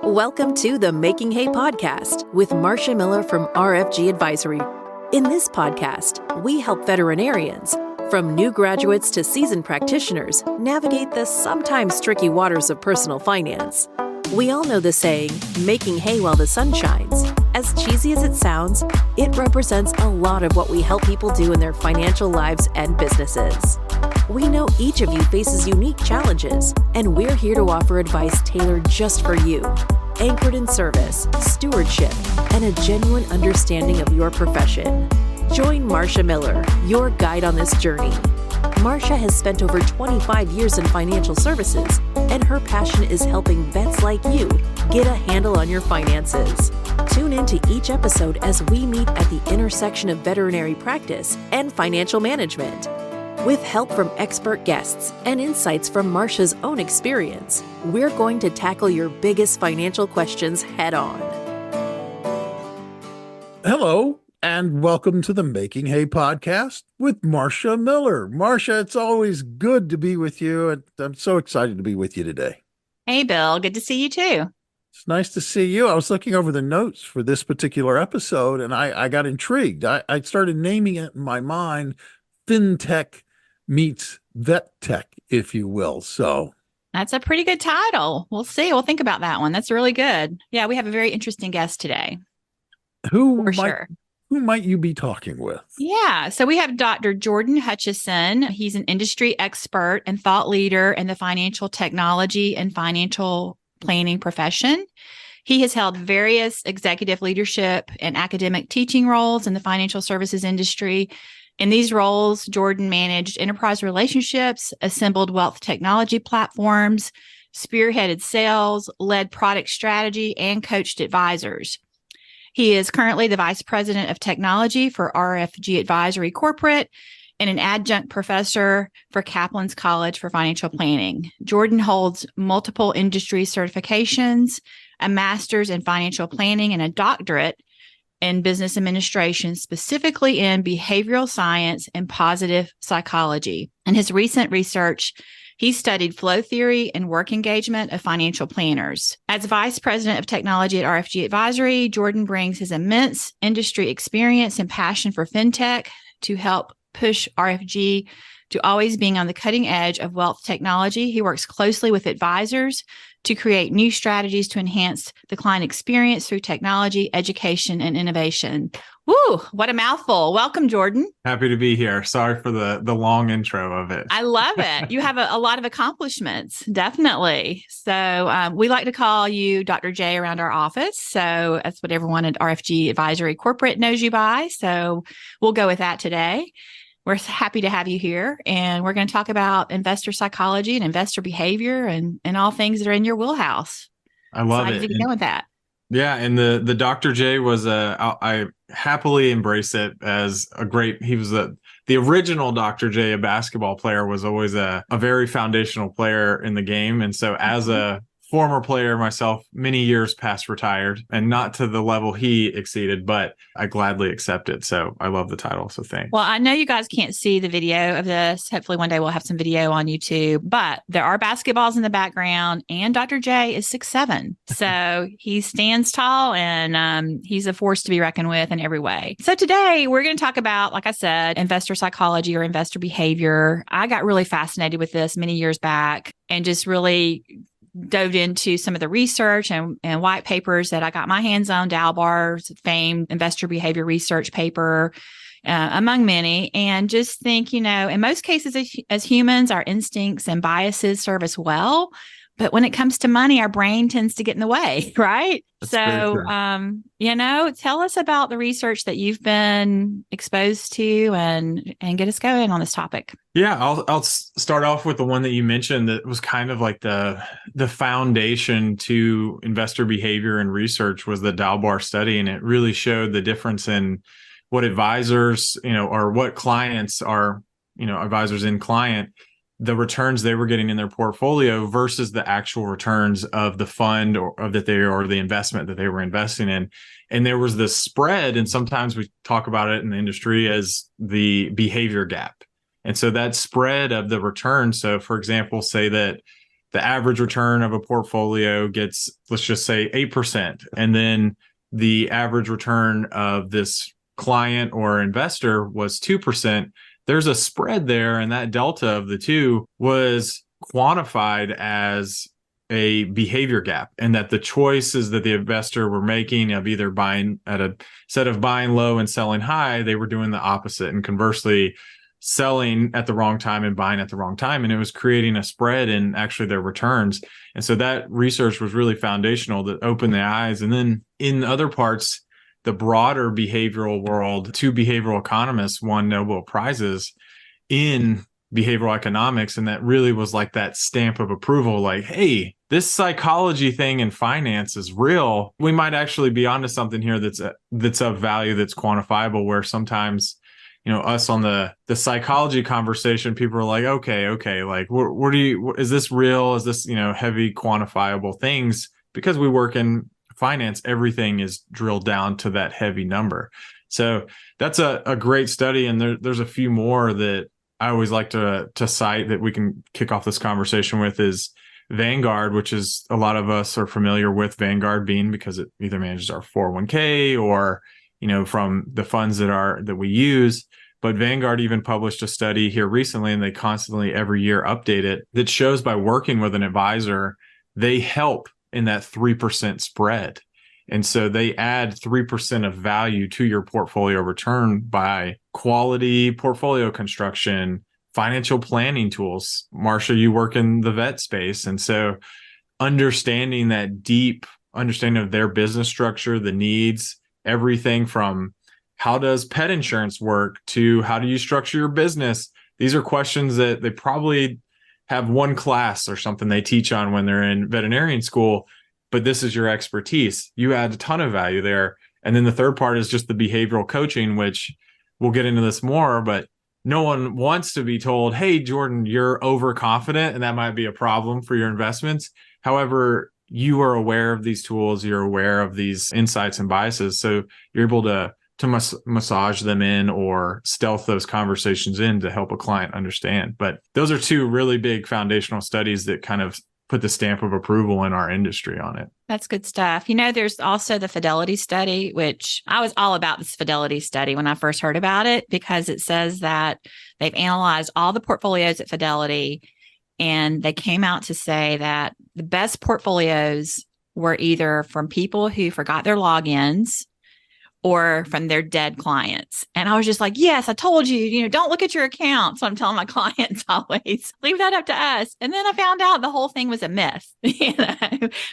Welcome to the Making Hay podcast with Marcia Miller from RFG Advisory. In this podcast, we help veterinarians, from new graduates to seasoned practitioners, navigate the sometimes tricky waters of personal finance. We all know the saying, making hay while the sun shines. As cheesy as it sounds, it represents a lot of what we help people do in their financial lives and businesses. We know each of you faces unique challenges, and we're here to offer advice tailored just for you, anchored in service, stewardship, and a genuine understanding of your profession. Join Marcia Miller, your guide on this journey. Marcia has spent over 25 years in financial services, and her passion is helping vets like you get a handle on your finances. Tune into each episode as we meet at the intersection of veterinary practice and financial management. With help from expert guests and insights from Marcia's own experience, we're going to tackle your biggest financial questions head on. Hello, and welcome to the Making Hay podcast with Marcia Miller. Marcia, it's always good to be with you, and I'm so excited to be with you today. Hey, Bill. Good to see you too. It's nice to see you. I was looking over the notes for this particular episode, and I got intrigued. I started naming it in my mind, FinTech meets vet tech, if you will. So that's a pretty good title. We'll see. We'll think about that one. That's really good. Yeah, we have a very interesting guest today. Who might you be talking with? Yeah. So we have Dr. Jordan Hutchison. He's an industry expert and thought leader in the financial technology and financial planning profession. He has held various executive leadership and academic teaching roles in the financial services industry. In these roles, Jordan managed enterprise relationships, assembled wealth technology platforms, spearheaded sales, led product strategy, and coached advisors. He is currently the Vice President of Technology for RFG Advisory Corporate and an adjunct professor for Kaplan's College for Financial Planning. Jordan holds multiple industry certifications, a master's in financial planning, and a doctorate in business administration, specifically in behavioral science and positive psychology. In his recent research, he studied flow theory and work engagement of financial planners. As Vice President of Technology at RFG Advisory, Jordan brings his immense industry experience and passion for fintech to help push RFG to always being on the cutting edge of wealth technology. He works closely with advisors to create new strategies to enhance the client experience through technology, education, and innovation. Woo, what a mouthful. Welcome, Jordan. Happy to be here. Sorry for the long intro of it. I love it. You have a lot of accomplishments, definitely. So we like to call you Dr. J around our office. So that's what everyone at RFG Advisory Corporate knows you by. So we'll go with that today. We're happy to have you here, and we're going to talk about investor psychology and investor behavior and all things that are in your wheelhouse. I love it. Excited to get with that. Yeah, and the Dr. J was I happily embrace it as a great. He was the original Dr. J, a basketball player, was always a very foundational player in the game, and so as a former player myself, many years past retired, and not to the level he exceeded, but I gladly accept it. So I love the title. So thanks. Well, I know you guys can't see the video of this. Hopefully one day we'll have some video on YouTube, but there are basketballs in the background, and Dr. J is 6'7". So he stands tall, and he's a force to be reckoned with in every way. So today we're going to talk about, like I said, investor psychology or investor behavior. I got really fascinated with this many years back and just really dove into some of the research and white papers that I got my hands on, DALBAR's famed investor behavior research paper, among many, and just think, in most cases as humans, our instincts and biases serve us well. But when it comes to money, our brain tends to get in the way, right? That's Tell us about the research that you've been exposed to and get us going on this topic. Yeah, I'll start off with the one that you mentioned that was kind of like the foundation to investor behavior and research was the DALBAR study, and it really showed the difference in what advisors, or what clients are, advisors in client, the returns they were getting in their portfolio versus the actual returns of the fund or the investment that they were investing in. And there was this spread, and sometimes we talk about it in the industry as the behavior gap. And so that spread of the return. So for example, say that the average return of a portfolio gets, let's just say 8%. And then the average return of this client or investor was 2%. There's a spread there. And that delta of the two was quantified as a behavior gap, and that the choices that the investor were making of either buying instead of buying low and selling high, they were doing the opposite. And conversely, selling at the wrong time and buying at the wrong time. And it was creating a spread in actually their returns. And so that research was really foundational that opened the eyes. And then in other parts, the broader behavioral world, two behavioral economists won Nobel Prizes in behavioral economics. And that really was like that stamp of approval, like, hey, this psychology thing in finance is real. We might actually be onto something here that's of value, that's quantifiable, where sometimes, us on the psychology conversation, people are like, okay, like, is this real? Is this, heavy quantifiable things? Because we work in finance, everything is drilled down to that heavy number. So that's a great study. And there's a few more that I always like to cite that we can kick off this conversation with is Vanguard, which is a lot of us are familiar with Vanguard being because it either manages our 401k or, from the funds that we use. But Vanguard even published a study here recently, and they constantly every year update it, that shows by working with an advisor, they help in that 3% spread. And so they add 3% of value to your portfolio return by quality portfolio construction, financial planning tools. Marcia, you work in the vet space. And so understanding that deep understanding of their business structure, the needs, everything from how does pet insurance work to how do you structure your business? These are questions that they probably have one class or something they teach on when they're in veterinarian school, but this is your expertise. You add a ton of value there. And then the third part is just the behavioral coaching, which we'll get into this more, but no one wants to be told, hey, Jordan, you're overconfident, and that might be a problem for your investments. However, you are aware of these tools, you're aware of these insights and biases. So you're able to massage them in or stealth those conversations in to help a client understand. But those are two really big foundational studies that kind of put the stamp of approval in our industry on it. That's good stuff. There's also the Fidelity study, which I was all about this Fidelity study when I first heard about it, because it says that they've analyzed all the portfolios at Fidelity, and they came out to say that the best portfolios were either from people who forgot their logins or from their dead clients. And I was just like, yes, I told you, don't look at your account. So I'm telling my clients always, leave that up to us. And then I found out the whole thing was a myth, but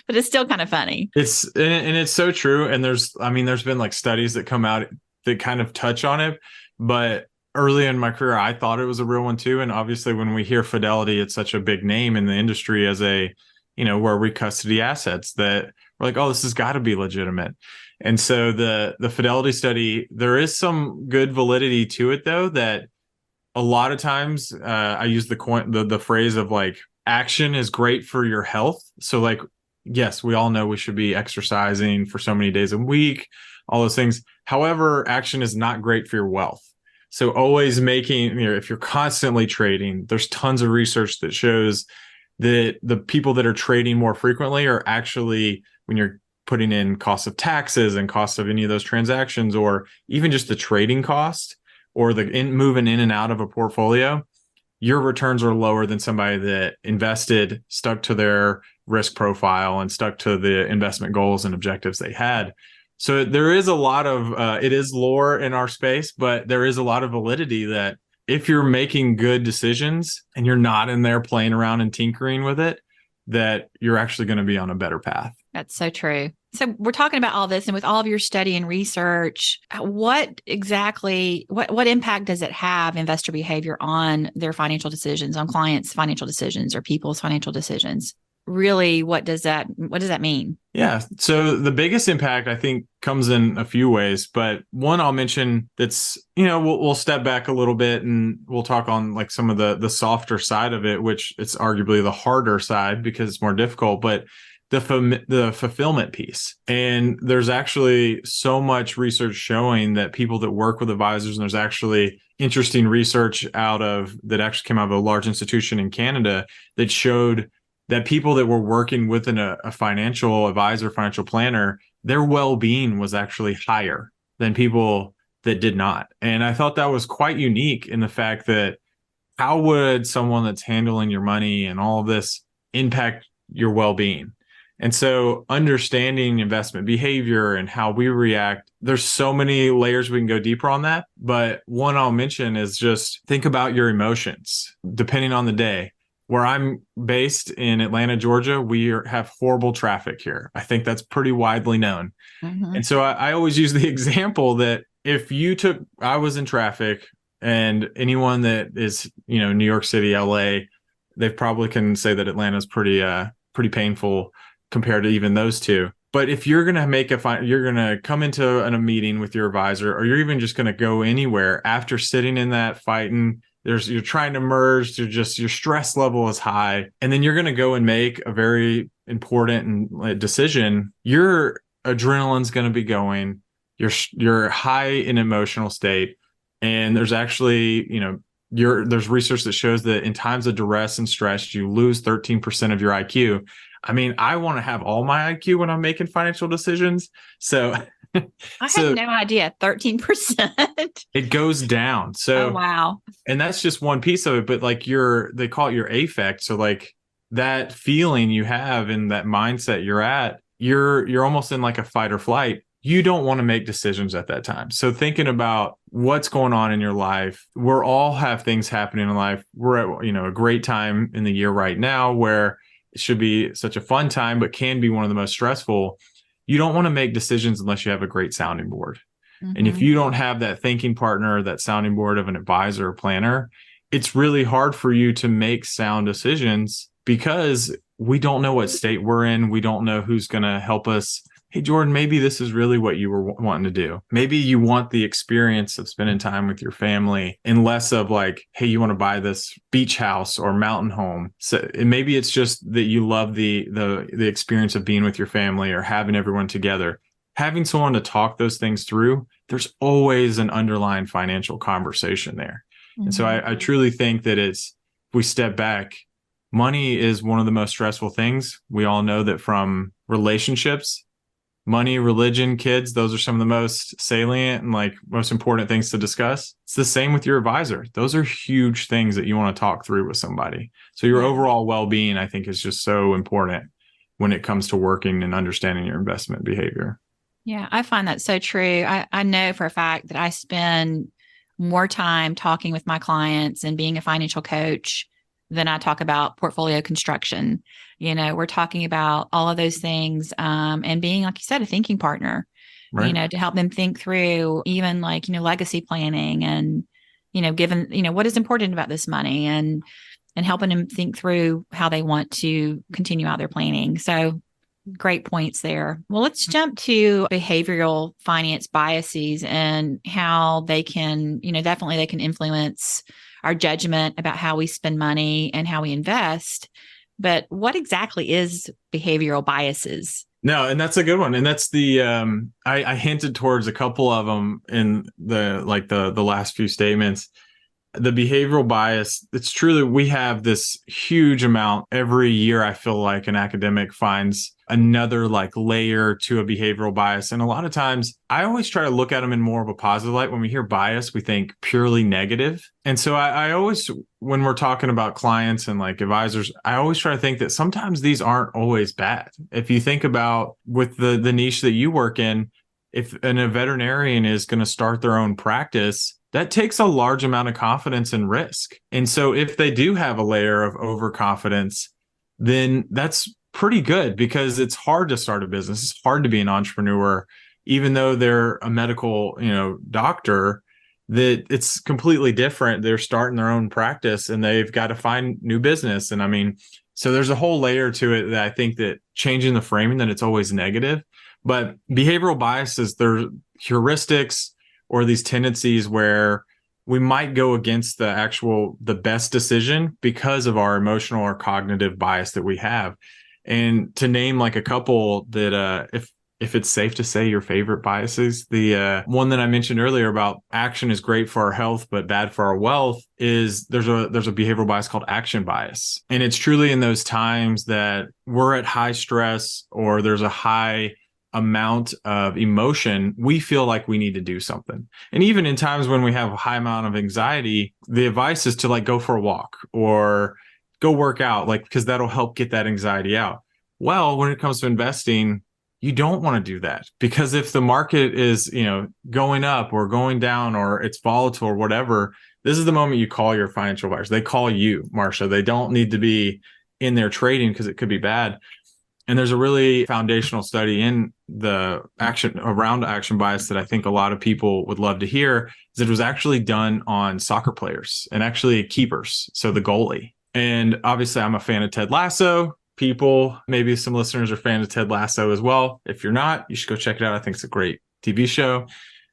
it's still kind of funny. It's so true. And there's been like studies that come out that kind of touch on it, but early in my career, I thought it was a real one too. And obviously when we hear Fidelity, it's such a big name in the industry as where we custody assets, that we're like, oh, this has got to be legitimate. And so the Fidelity study, there is some good validity to it, though, that a lot of times I use the phrase of like, action is great for your health. So like, yes, we all know we should be exercising for so many days a week, all those things. However, action is not great for your wealth. So always making, if you're constantly trading, there's tons of research that shows that the people that are trading more frequently are actually, when you're putting in costs of taxes and costs of any of those transactions, or even just the trading cost or moving in and out of a portfolio, your returns are lower than somebody that invested, stuck to their risk profile and stuck to the investment goals and objectives they had. So there is a lot of, it is lore in our space, but there is a lot of validity that if you're making good decisions and you're not in there playing around and tinkering with it, that you're actually going to be on a better path. That's so true. So we're talking about all this, and with all of your study and research, what impact does it have, investor behavior, on their financial decisions, on clients' financial decisions or people's financial decisions? Really, what does that mean? Yeah. So the biggest impact, I think, comes in a few ways, but one I'll mention that's, we'll step back a little bit and we'll talk on like some of the softer side of it, which it's arguably the harder side because it's more difficult, but the fulfillment piece. And there's actually so much research showing that people that work with advisors, and there's actually interesting research that actually came out of a large institution in Canada that showed that people that were working within a financial advisor, financial planner, their well-being was actually higher than people that did not. And I thought that was quite unique in the fact that how would someone that's handling your money and all of this impact your well-being? And so understanding investment behavior and how we react, there's so many layers we can go deeper on that. But one I'll mention is just think about your emotions, depending on the day. Where I'm based in Atlanta, Georgia, have horrible traffic here. I think that's pretty widely known. Mm-hmm. And so I always use the example that if I was in traffic, and anyone that is, New York City, LA, they probably can say that Atlanta's pretty painful compared to even those two. But if you're going to you're going to come into a meeting with your advisor, or you're even just going to go anywhere after sitting in that fighting, you're trying to merge, your stress level is high, and then you're going to go and make a very important decision, your adrenaline's going to be going, you're high in emotional state. And there's actually, there's research that shows that in times of duress and stress, you lose 13% of your IQ. I mean, I want to have all my IQ when I'm making financial decisions. So I had no idea. 13%. It goes down. So, oh, wow. And that's just one piece of it. But like they call it your affect. So like that feeling you have and that mindset you're at, you're almost in like a fight or flight. You don't want to make decisions at that time. So thinking about what's going on in your life, we all have things happening in life. We're at, a great time in the year right now where it should be such a fun time, but can be one of the most stressful. You don't want to make decisions unless you have a great sounding board. Mm-hmm. And if you don't have that thinking partner, that sounding board of an advisor or planner, it's really hard for you to make sound decisions because we don't know what state we're in. We don't know who's going to help us. Hey, Jordan, maybe this is really what you were wanting to do. Maybe you want the experience of spending time with your family and less of like, hey, you want to buy this beach house or mountain home. So maybe it's just that you love the experience of being with your family or having everyone together. Having someone to talk those things through, there's always an underlying financial conversation there. Mm-hmm. And so I truly think that if we step back, money is one of the most stressful things. We all know that from relationships, money, religion, kids, those are some of the most salient and like most important things to discuss. It's the same with your advisor. Those are huge things that you want to talk through with somebody. So your overall well-being, I think, is just so important when it comes to working and understanding your investment behavior. Yeah, I find that so true. I know for a fact that I spend more time talking with my clients and being a financial coach than I talk about portfolio construction. We're talking about all of those things and being, like you said, a thinking partner, right. To help them think through even like, legacy planning and, given, what is important about this money and helping them think through how they want to continue out their planning. So great points there. Well, let's jump to behavioral finance biases and how they can, definitely they can influence our judgment about how we spend money and how we invest. But what exactly is behavioral biases? No, and that's a good one. And that's the I hinted towards a couple of them in the last few statements. The behavioral bias, it's true that we have this huge amount every year. I feel like an academic finds another like layer to a behavioral bias. And a lot of times I always try to look at them in more of a positive light. When we hear bias, we think purely negative. And so I always, when we're talking about clients and like advisors, I always try to think that sometimes these aren't always bad. If you think about with the niche that you work in, if a veterinarian is going to start their own practice, that takes a large amount of confidence and risk. And so if they do have a layer of overconfidence, then that's pretty good because it's hard to start a business. It's hard to be an entrepreneur, even though they're a medical, doctor, that it's completely different. They're starting their own practice and they've got to find new business. And I mean, so there's a whole layer to it that I think that changing the framing that it's always negative, but behavioral biases, they're heuristics or these tendencies where we might go against the best decision because of our emotional or cognitive bias that we have. And to name like a couple that if it's safe to say, your favorite biases. The one that I mentioned earlier about action is great for our health, but bad for our wealth is there's a behavioral bias called action bias. And it's truly in those times that we're at high stress or there's a high amount of emotion, we feel like we need to do something. And even in times when we have a high amount of anxiety, the advice is to like go for a walk or go work out, like, because that'll help get that anxiety out. Well, when it comes to investing, you don't want to do that, because if the market is, going up or going down or it's volatile or whatever, this is the moment you call your financial advisors. They call you, Marcia. They don't need to be in there trading because it could be bad. And there's a really foundational study in the around action bias that I think a lot of people would love to hear. Is it was actually done on soccer players and actually keepers, so the goalie. And obviously, I'm a fan of Ted Lasso. People, maybe some listeners are fans of Ted Lasso as well. If you're not, you should go check it out. I think it's a great TV show.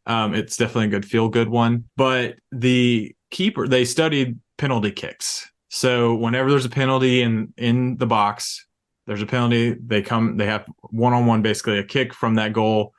It's definitely a good feel-good one. But the keeper, they studied penalty kicks. So whenever there's a penalty in the box, there's a penalty. They have one-on-one, basically a kick from that goal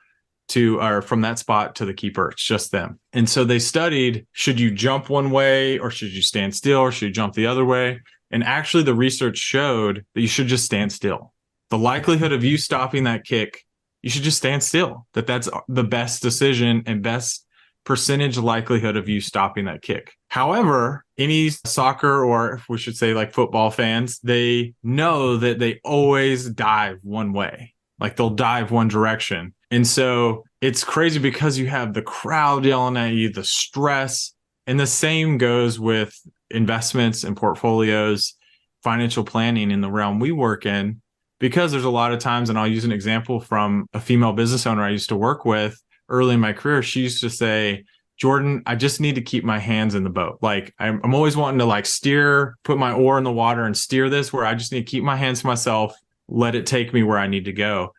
or from that spot to the keeper. It's just them. And so they studied, should you jump one way or should you stand still or should you jump the other way? And actually the research showed that you should just stand still. The likelihood of you stopping that kick, you should just stand still. That's the best decision and best percentage likelihood of you stopping that kick. However, any soccer, or if we should say like football fans, they know that they always dive one way. Like they'll dive one direction. And so it's crazy because you have the crowd yelling at you, the stress, and the same goes with investments and portfolios, financial planning in the realm we work in, because there's a lot of times, and I'll use an example from a female business owner I used to work with early in my career. She used to say, Jordan, I just need to keep my hands in the boat. Like I'm always wanting to like steer, put my oar in the water and steer this, where I just need to keep my hands to myself, let it take me where I need to go.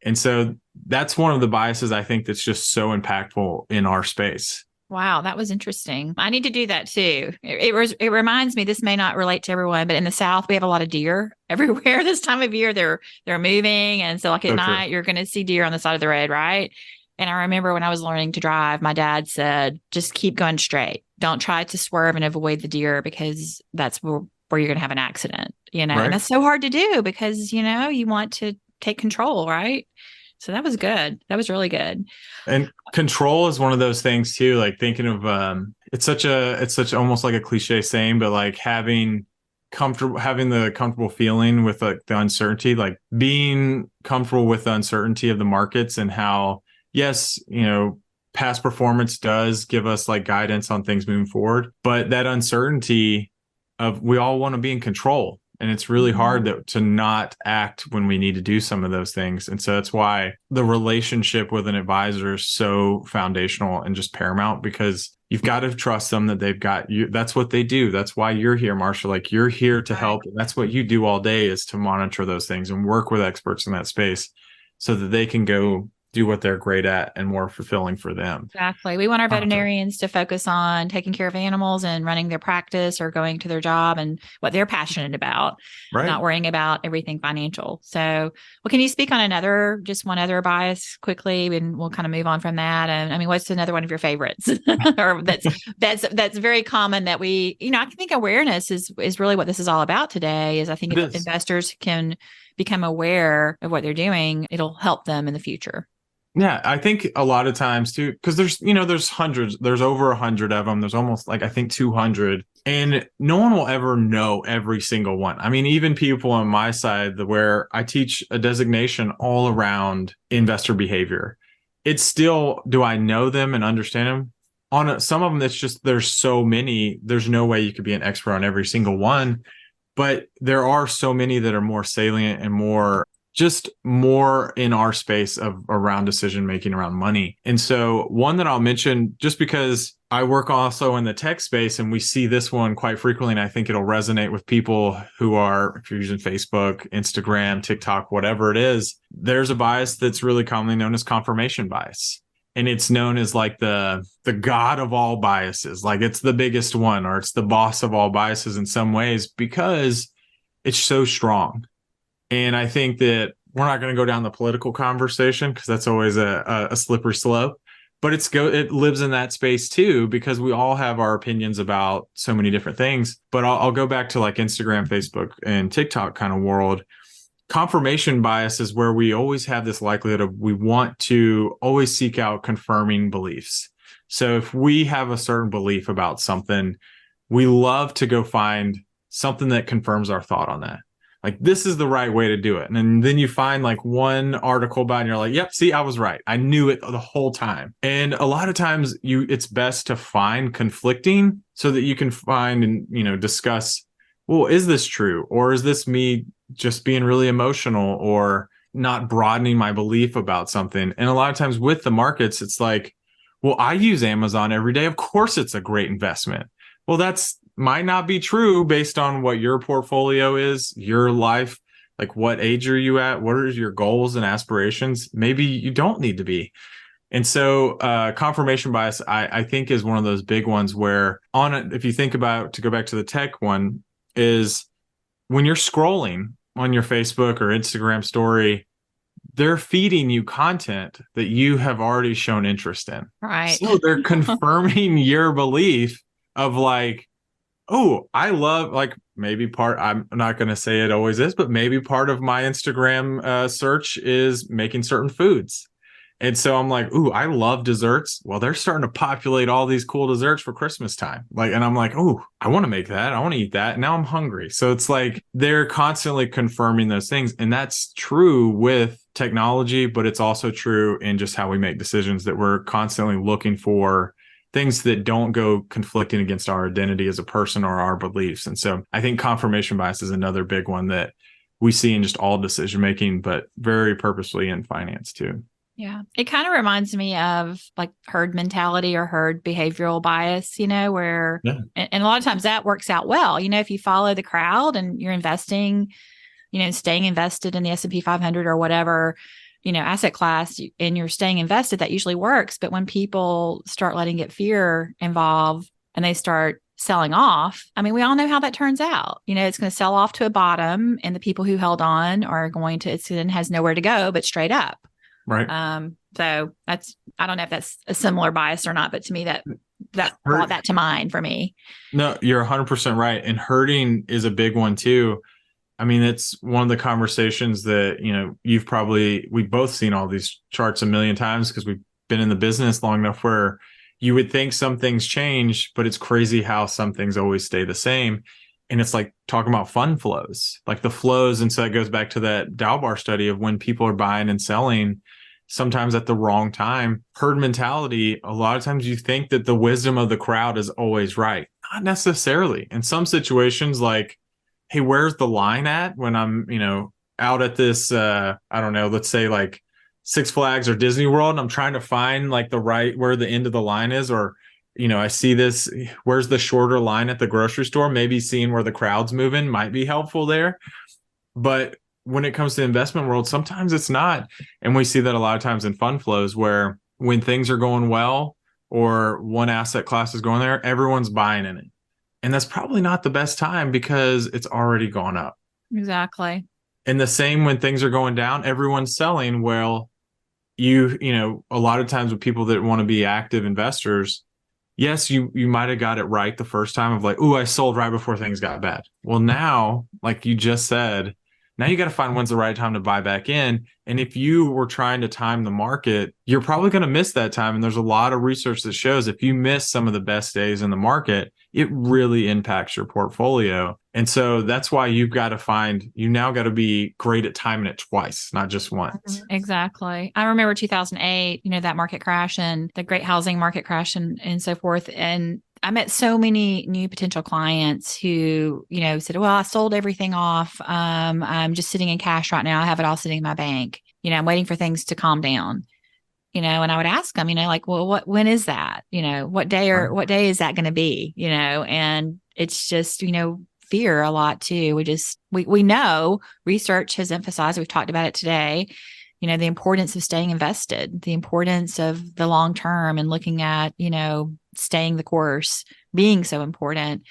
And so that's one of the biases I think that's just so impactful in our space. Wow, that was interesting. I need to do that too. It reminds me, this may not relate to everyone, but in the South, we have a lot of deer everywhere this time of year. They're moving. And so like at night, you're going to see deer on the side of the road, right? And I remember when I was learning to drive, my dad said, just keep going straight. Don't try to swerve and avoid the deer, because that's where you're going to have an accident, Right. And that's so hard to do because, you want to take control, right? So that was good. That was really good. And control is one of those things too, like thinking of, it's such almost like a cliche saying, but like having the comfortable feeling with like the uncertainty, like being comfortable with the uncertainty of the markets and how, yes, past performance does give us like guidance on things moving forward, but that uncertainty of we all want to be in control. And it's really hard to not act when we need to do some of those things. And so that's why the relationship with an advisor is so foundational and just paramount, because you've got to trust them that they've got you. That's what they do. That's why you're here, Marcia. Like you're here to help. And that's what you do all day, is to monitor those things and work with experts in that space so that they can go do what they're great at and more fulfilling for them. Exactly. We want our veterinarians to focus on taking care of animals and running their practice or going to their job and what they're passionate about, not worrying about everything financial. So, well, can you speak on just one other bias quickly, and we'll kind of move on from that? And I mean, what's another one of your favorites, or that's very common that we, I think awareness is really what this is all about today. Is I think if investors can become aware of what they're doing, it'll help them in the future. Yeah, I think a lot of times too, because there's hundreds, there's over 100 of them. There's almost like, I think 200, and no one will ever know every single one. I mean, even people on my side where I teach a designation all around investor behavior, it's still, do I know them and understand them? On some of them, it's just, there's so many, there's no way you could be an expert on every single one, but there are so many that are more salient and more in our space of around decision making around money. And so one that I'll mention, just because I work also in the tech space and we see this one quite frequently, and I think it'll resonate with people who are, if you're using Facebook, Instagram, TikTok, whatever it is, there's a bias that's really commonly known as confirmation bias. And it's known as like the god of all biases. Like it's the biggest one, or it's the boss of all biases in some ways, because it's so strong. And I think that we're not going to go down the political conversation because that's always a slippery slope. But it lives in that space too, because we all have our opinions about so many different things. But I'll go back to like Instagram, Facebook, and TikTok kind of world. Confirmation bias is where we always have this likelihood of we want to always seek out confirming beliefs. So if we have a certain belief about something, we love to go find something that confirms our thought on that. Like, this is the right way to do it. And then you find like one article about it and you're like, yep, see, I was right. I knew it the whole time. And a lot of times it's best to find conflicting so that you can find and, discuss, well, is this true? Or is this me just being really emotional or not broadening my belief about something? And a lot of times with the markets, it's like, well, I use Amazon every day. Of course, it's a great investment. Well, that's might not be true based on what your portfolio is, your life, like what age are you at? What are your goals and aspirations? Maybe you don't need to be. And so confirmation bias, I think, is one of those big ones where if you think about, to go back to the tech one, is when you're scrolling on your Facebook or Instagram story, they're feeding you content that you have already shown interest in. Right. So they're confirming your belief of like, oh, I love, like, maybe I'm not going to say it always is, but maybe part of my Instagram search is making certain foods. And so I'm like, ooh, I love desserts. Well, they're starting to populate all these cool desserts for Christmas time. Like, and I'm like, ooh, I want to make that. I want to eat that. Now I'm hungry. So it's like they're constantly confirming those things. And that's true with technology, but it's also true in just how we make decisions, that we're constantly looking for things that don't go conflicting against our identity as a person or our beliefs. And so I think confirmation bias is another big one that we see in just all decision making, but very purposefully in finance too. Yeah. It kind of reminds me of like herd mentality or herd behavioral bias, where, and a lot of times that works out well. If you follow the crowd and you're investing, staying invested in the S&P 500 or whatever, asset class, and you're staying invested, that usually works. But when people start letting get fear involved and they start selling off, I mean, we all know how that turns out. It's going to sell off to a bottom, and the people who held on are going to, it then has nowhere to go but straight up. Right. So I don't know if that's a similar bias or not, but to me that brought that to mind for me. No, you're 100% right. And herding is a big one too. I mean, it's one of the conversations that, we've both seen all these charts a million times because we've been in the business long enough where you would think some things change, but it's crazy how some things always stay the same. And it's like talking about fund flows, like the flows. And so it goes back to that DALBAR study of when people are buying and selling, sometimes at the wrong time. Herd mentality, a lot of times you think that the wisdom of the crowd is always right. Not necessarily. In some situations, like, hey, where's the line at when I'm, out at this, I don't know, let's say like Six Flags or Disney World, and I'm trying to find like where the end of the line is, or, I see this, where's the shorter line at the grocery store? Maybe seeing where the crowd's moving might be helpful there. But when it comes to the investment world, sometimes it's not. And we see that a lot of times in fund flows where when things are going well or one asset class is going there, everyone's buying in it. And that's probably not the best time because it's already gone up. Exactly. And the same when things are going down, everyone's selling. Well, a lot of times with people that want to be active investors, yes, you might have got it right the first time of like, ooh, I sold right before things got bad. Well, now, like you just said, now you got to find when's the right time to buy back in. And if you were trying to time the market, you're probably going to miss that time. And there's a lot of research that shows if you miss some of the best days in the market, it really impacts your portfolio. And so that's why you now got to be great at timing it twice, not just once. Exactly. I remember 2008, that market crash and the great housing market crash and so forth. And I met so many new potential clients who, said, well, I sold everything off. I'm just sitting in cash right now. I have it all sitting in my bank. I'm waiting for things to calm down. And I would ask them, like, well, when is that? What day is that going to be? And it's just, fear a lot too. We know research has emphasized, we've talked about it today, the importance of staying invested, the importance of the long term and looking at, staying the course being so important.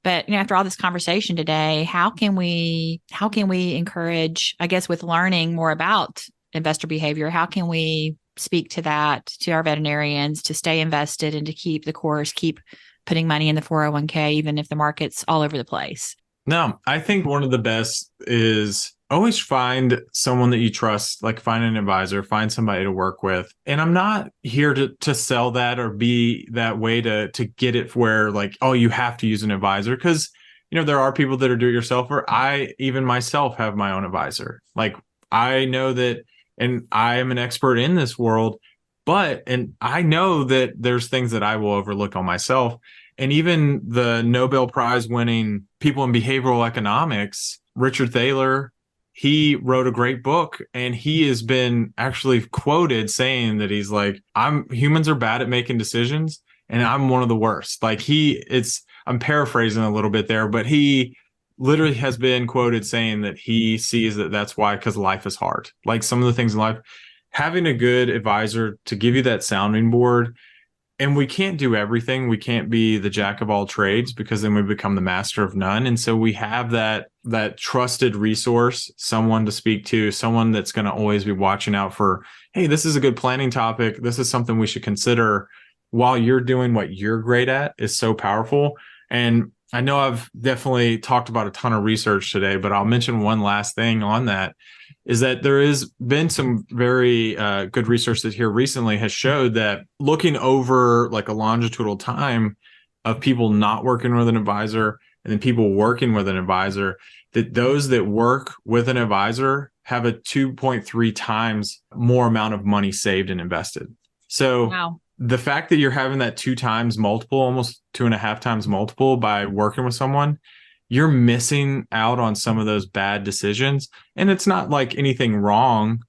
But after all this conversation today, how can we encourage, I guess, with learning more about investor behavior, how can we speak to that to our veterinarians to stay invested and to keep the course, keep putting money in the 401k, even if the market's all over the place? No, I think one of the best is always find someone that you trust, like find an advisor, find somebody to work with. And I'm not here to sell that or be that way to get it where like, oh, you have to use an advisor. Because, there are people that are do-it-yourself, or I even myself have my own advisor. Like I know that, and I am an expert in this world, and I know that there's things that I will overlook on myself. And even the Nobel Prize winning people in behavioral economics, Richard Thaler, he wrote a great book, and he has been actually quoted saying that he's like, humans are bad at making decisions, and I'm one of the worst. Like I'm paraphrasing a little bit there, but he literally has been quoted saying that he sees that's why, because life is hard. Like some of the things in life, having a good advisor to give you that sounding board. And we can't do everything. We can't be the jack of all trades, because then we become the master of none. And so we have that trusted resource, someone to speak to, someone that's going to always be watching out for, hey, this is a good planning topic. This is something we should consider while you're doing what you're great at, is so powerful. And I know I've definitely talked about a ton of research today, but I'll mention one last thing on that, is that there has been some very good research that here recently has showed that looking over like a longitudinal time of people not working with an advisor and then people working with an advisor, that those that work with an advisor have a 2.3 times more amount of money saved and invested. So wow. The fact that you're having that 2 times multiple, almost 2.5 times multiple by working with someone, you're missing out on some of those bad decisions. And it's not like anything wrong.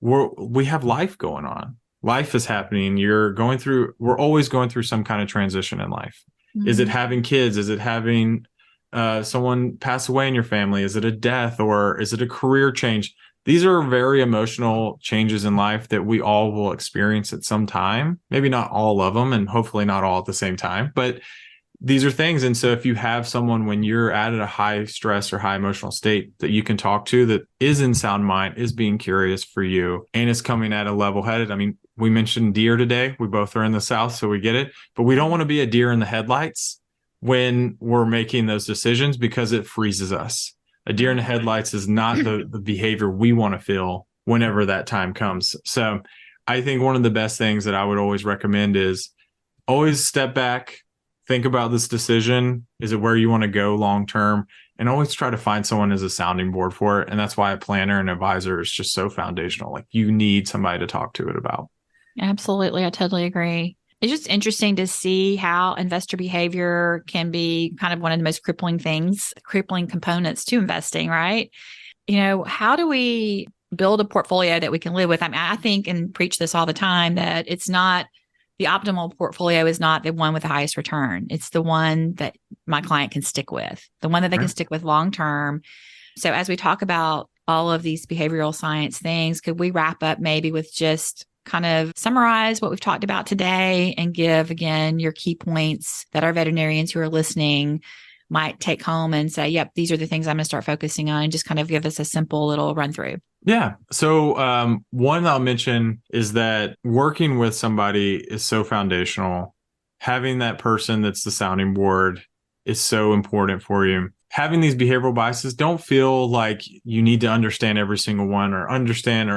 We have life going on. Life is happening. We're always going through some kind of transition in life. Mm-hmm. Is it having kids? Is it having someone pass away in your family? Is it a death, or is it a career change? These are very emotional changes in life that we all will experience at some time. Maybe not all of them, and hopefully not all at the same time, but these are things. And so if you have someone when you're at a high stress or high emotional state that you can talk to, that is in sound mind, is being curious for you, and is coming at a level headed. I mean, we mentioned deer today. We both are in the South, so we get it. But we don't want to be a deer in the headlights when we're making those decisions, because it freezes us. A deer in the headlights is not the behavior we want to feel whenever that time comes. So I think one of the best things that I would always recommend is always step back, think about this decision. Is it where you want to go long term? And always try to find someone as a sounding board for it. And that's why a planner and advisor is just so foundational. Like you need somebody to talk to it about. Absolutely. I totally agree. It's just interesting to see how investor behavior can be kind of one of the most crippling components to investing, right? How do we build a portfolio that we can live with? I mean, I think and preach this all the time that it's not the optimal portfolio is not the one with the highest return. It's the one that my client can stick with, the one that they can stick with long term. So as we talk about all of these behavioral science things, could we wrap up maybe with just kind of summarize what we've talked about today and give, again, your key points that our veterinarians who are listening might take home and say, yep, these are the things I'm going to start focusing on, and just kind of give us a simple little run through. Yeah. So one I'll mention is that working with somebody is so foundational. Having that person that's the sounding board is so important for you. Having these behavioral biases, don't feel like you need to understand every single one, or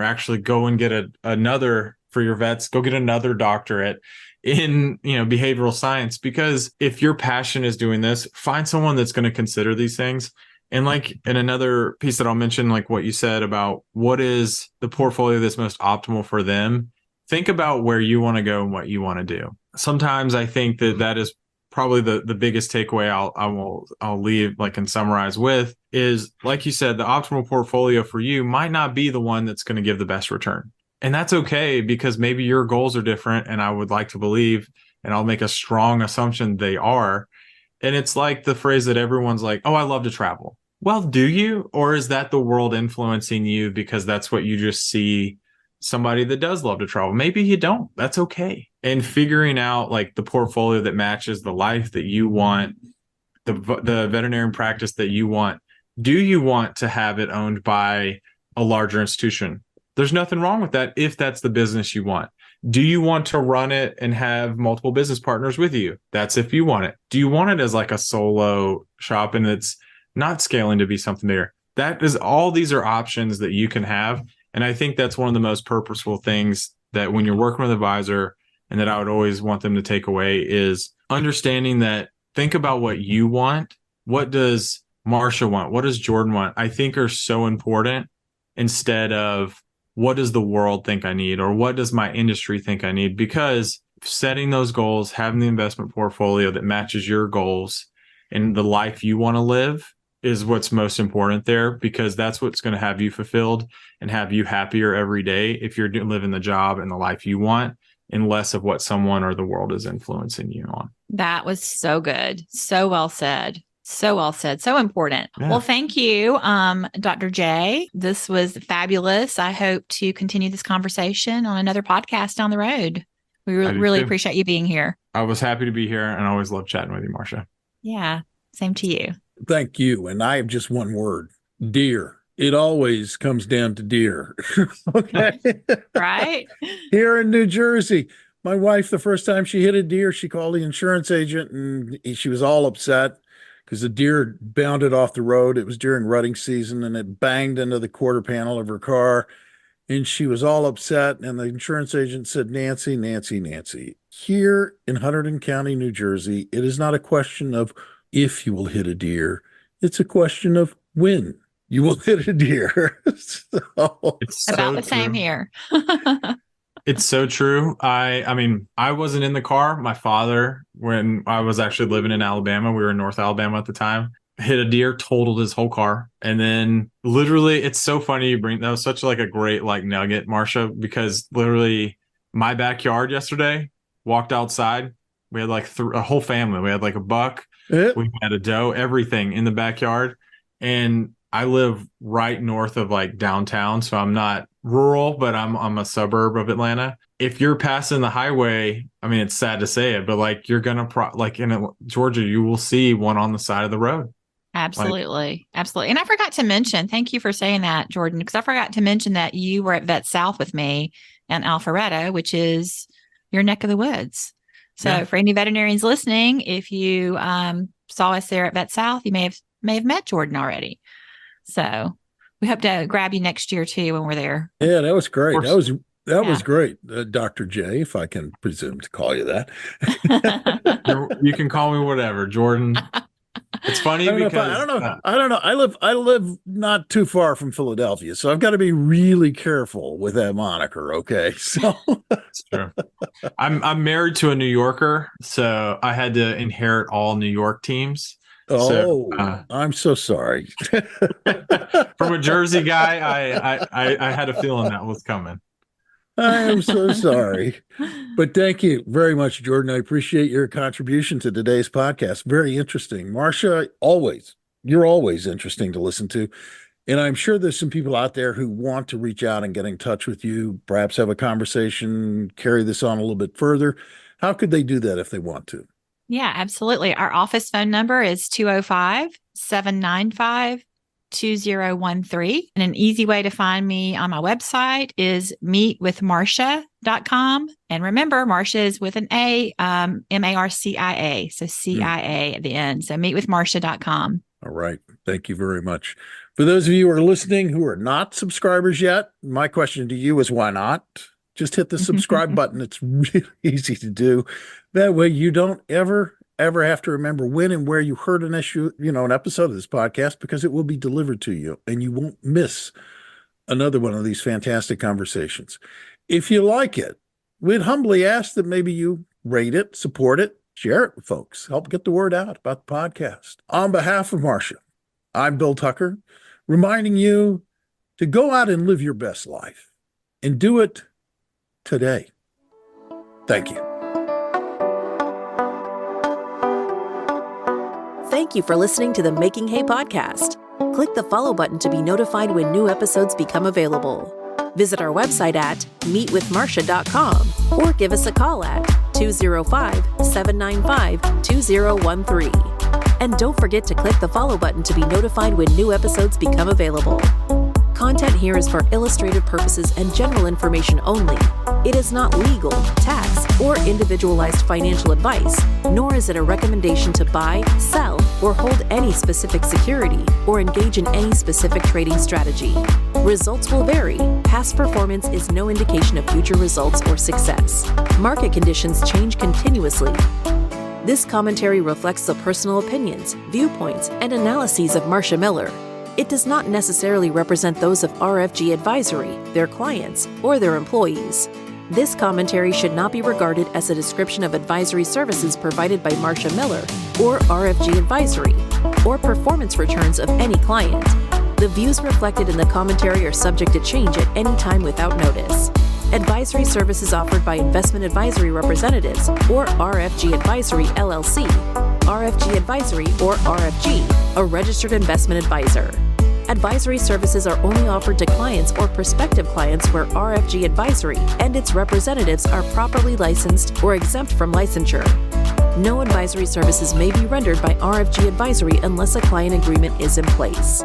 actually go and get another for your vets, go get another doctorate in behavioral science, because if your passion is doing this, find someone that's going to consider these things. And like in another piece that I'll mention, like what you said about what is the portfolio that's most optimal for them, think about where you want to go and what you want to do. Sometimes I think that is probably the biggest takeaway I'll leave and summarize with is, like you said, the optimal portfolio for you might not be the one that's going to give the best return. And that's okay, because maybe your goals are different, and I would like to believe, and I'll make a strong assumption they are. And it's like the phrase that everyone's like, oh, I love to travel. Well, do you? Or is that the world influencing you because that's what you just see somebody that does love to travel? Maybe you don't. That's okay. And figuring out the portfolio that matches the life that you want the veterinarian practice that you want, do you want to have it owned by a larger institution? There's nothing wrong with that if that's the business you want. Do you want to run it and have multiple business partners with you? That's if you want it. Do you want it as like a solo shop and it's not scaling to be something bigger? That is, all these are options that you can have. And I think that's one of the most purposeful things that when you're working with an advisor, and that I would always want them to take away, is understanding that, think about what you want. What does Marcia want? What does Jordan want? I think are so important, instead of what does the world think I need, or what does my industry think I need? Because setting those goals, having the investment portfolio that matches your goals and the life you want to live is what's most important there, because that's what's going to have you fulfilled and have you happier every day if you're living the job and the life you want, and less of what someone or the world is influencing you on. That was so good. So well said. So well said. So important. Yeah. Well, thank you, Dr. J. This was fabulous. I hope to continue this conversation on another podcast down the road. We really appreciate you being here. I was happy to be here, and I always love chatting with you, Marcia. Yeah, same to you. Thank you. And I have just one word: deer. It always comes down to deer. Okay. Right? Here in New Jersey, my wife, the first time she hit a deer, she called the insurance agent and she was all upset because the deer bounded off the road. It was during rutting season and it banged into the quarter panel of her car. And she was all upset. And the insurance agent said, Nancy, here in Hunterdon County, New Jersey, it is not a question of if you will hit a deer. It's a question of when you will hit a deer. So, it's so about the same here. It's so true. I mean, I wasn't in the car. My father, when I was actually living in Alabama, we were in North Alabama at the time, hit a deer, totaled his whole car. And then literally, it's so funny you bring, that was such like a great like nugget, Marcia, because literally my backyard yesterday, walked outside. We had like a whole family. We had like a buck, we had a doe, everything in the backyard. And I live right north of like downtown. So I'm not rural, but I'm a suburb of Atlanta. If you're passing the highway, I mean, it's sad to say it, but like you're going to like in Georgia, you will see one on the side of the road. Absolutely. Absolutely. And I forgot to mention, thank you for saying that, Jordan, because I forgot to mention that you were at Vet South with me in Alpharetta, which is your neck of the woods. So for any veterinarians listening, if you saw us there at Vet South, you may have met Jordan already. So we hope to grab you next year too when we're there. Yeah, that was great. That was great, Dr. J, if I can presume to call you that. You can call me whatever, Jordan. It's funny because I don't know. I live not too far from Philadelphia, so I've got to be really careful with that moniker. Okay, so it's true. I'm married to a New Yorker, so I had to inherit all New York teams. Oh, so, I'm so sorry. From a Jersey guy, I had a feeling that was coming. I am so sorry. But thank you very much, Jordan. I appreciate your contribution to today's podcast. Very interesting. Marcia, you're always interesting to listen to. And I'm sure there's some people out there who want to reach out and get in touch with you, perhaps have a conversation, carry this on a little bit further. How could they do that if they want to? Yeah, absolutely. Our office phone number is 205-795-2013. And an easy way to find me on my website is meetwithmarcia.com. And remember, Marcia is with an A, M-A-R-C-I-A. So C-I-A at the end. So meetwithmarcia.com. All right. Thank you very much. For those of you who are listening who are not subscribers yet, my question to you is why not? Just hit the subscribe button. It's really easy to do. That way you don't ever have to remember when and where you heard an episode of this podcast, because it will be delivered to you and you won't miss another one of these fantastic conversations. If you like it, we'd humbly ask that maybe you rate it, support it, share it with folks, help get the word out about the podcast. On behalf of Marcia, I'm Bill Tucker, reminding you to go out and live your best life and do it today. Thank you. Thank you for listening to the Making Hay podcast. Click the follow button to be notified when new episodes become available. Visit our website at meetwithmarcia.com or give us a call at 205-795-2013. And don't forget to click the follow button to be notified when new episodes become available. Content here is for illustrative purposes and general information only. It is not legal, tax, or individualized financial advice, nor is it a recommendation to buy, sell, or hold any specific security or engage in any specific trading strategy. Results will vary. Past performance is no indication of future results or success. Market conditions change continuously. This commentary reflects the personal opinions, viewpoints, and analyses of Marcia Miller. It does not necessarily represent those of RFG Advisory, their clients, or their employees. This commentary should not be regarded as a description of advisory services provided by Marcia Miller or RFG Advisory, or performance returns of any client. The views reflected in the commentary are subject to change at any time without notice. Advisory services offered by investment advisory representatives or RFG Advisory LLC, RFG Advisory or RFG, a registered investment advisor. Advisory services are only offered to clients or prospective clients where RFG Advisory and its representatives are properly licensed or exempt from licensure. No advisory services may be rendered by RFG Advisory unless a client agreement is in place.